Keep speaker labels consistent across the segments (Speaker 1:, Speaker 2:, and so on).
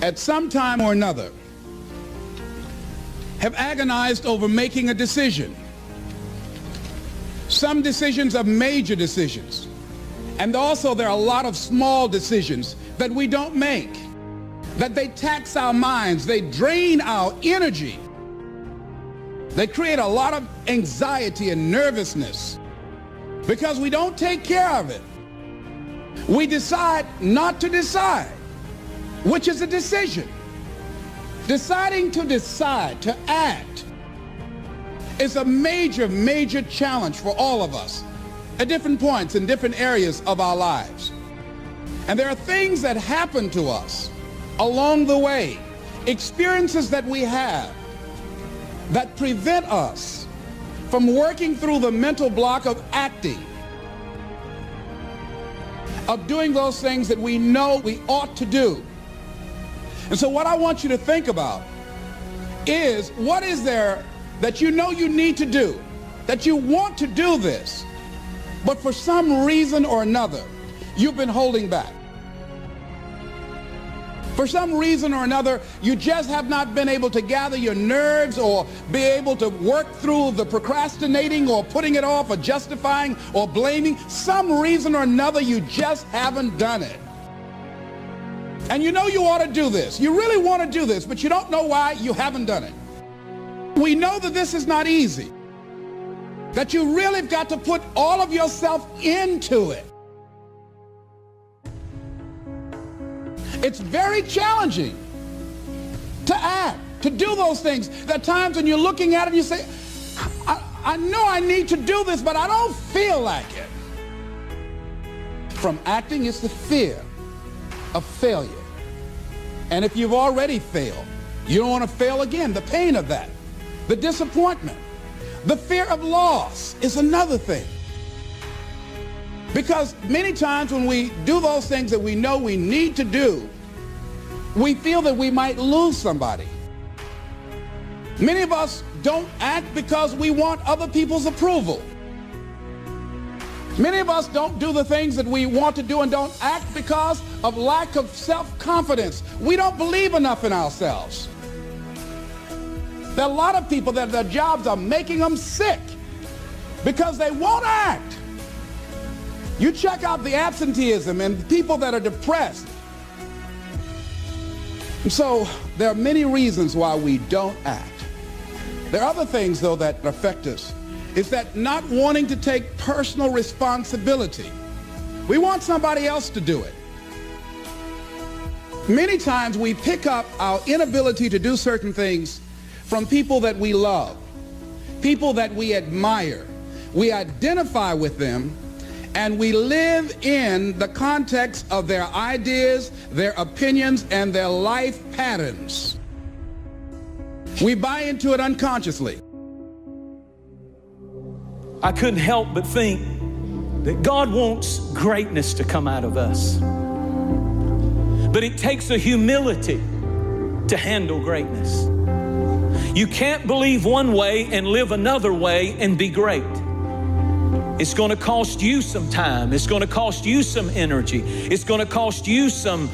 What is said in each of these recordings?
Speaker 1: at some time or another, have agonized over making a decision. Some decisions are major decisions. And also there are a lot of small decisions that we don't make, that they tax our minds, they drain our energy. They create a lot of anxiety and nervousness because we don't take care of it. We decide not to decide, which is a decision. Deciding to decide, to act, is a major, major challenge for all of us at different points in different areas of our lives. And there are things that happen to us along the way, experiences that we have that prevent us from working through the mental block of acting, of doing those things that we know we ought to do. And so what I want you to think about is, what is there that you know you need to do, that you want to do this, but for some reason or another, you've been holding back. For some reason or another, you just have not been able to gather your nerves or be able to work through the procrastinating or putting it off or justifying or blaming. Some reason or another, you just haven't done it. And you know you ought to do this. You really want to do this, but you don't know why you haven't done it. We know that this is not easy, that you really have got to put all of yourself into it. It's very challenging to act, to do those things. There are times when you're looking at it and you say, I know I need to do this, but I don't feel like it. From acting, it's the fear of failure. And if you've already failed, you don't want to fail again. The pain of that, the disappointment, the fear of loss is another thing. Because many times when we do those things that we know we need to do, we feel that we might lose somebody. Many of us don't act because we want other people's approval. Many of us don't do the things that we want to do and don't act because of lack of self-confidence. We don't believe enough in ourselves. There are a lot of people that their jobs are making them sick because they won't act. You check out the absenteeism and people that are depressed. And so there are many reasons why we don't act. There are other things, though, that affect us. It's that not wanting to take personal responsibility. We want somebody else to do it. Many times we pick up our inability to do certain things from people that we love, people that we admire. We identify with them, and we live in the context of their ideas, their opinions, and their life patterns. We buy into it unconsciously.
Speaker 2: I couldn't help but think that God wants greatness to come out of us. But it takes a humility to handle greatness. You can't believe one way and live another way and be great. It's going to cost you some time. It's going to cost you some energy. It's going to cost you some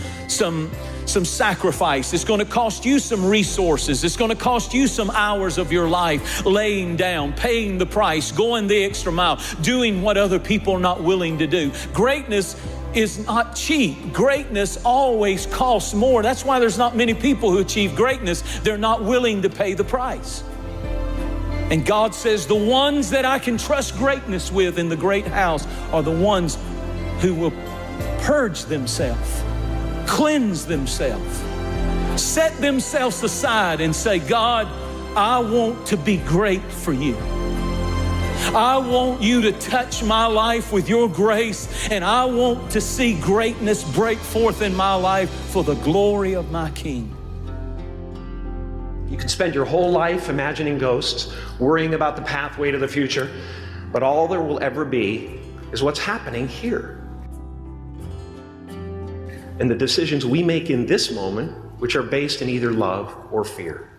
Speaker 2: sacrifice. It's going to cost you some resources. It's going to cost you some hours of your life laying down, paying the price, going the extra mile, doing what other people are not willing to do. Greatness is not cheap. Greatness always costs more. That's why there's not many people who achieve greatness. They're not willing to pay the price. And God says the ones that I can trust greatness with in the great house are the ones who will purge themselves, cleanse themselves, set themselves aside and say, God, I want to be great for you. I want you to touch my life with your grace, and I want to see greatness break forth in my life for the glory of my King.
Speaker 3: You can spend your whole life imagining ghosts, worrying about the pathway to the future, but all there will ever be is what's happening here. And the decisions we make in this moment, which are based in either love or fear.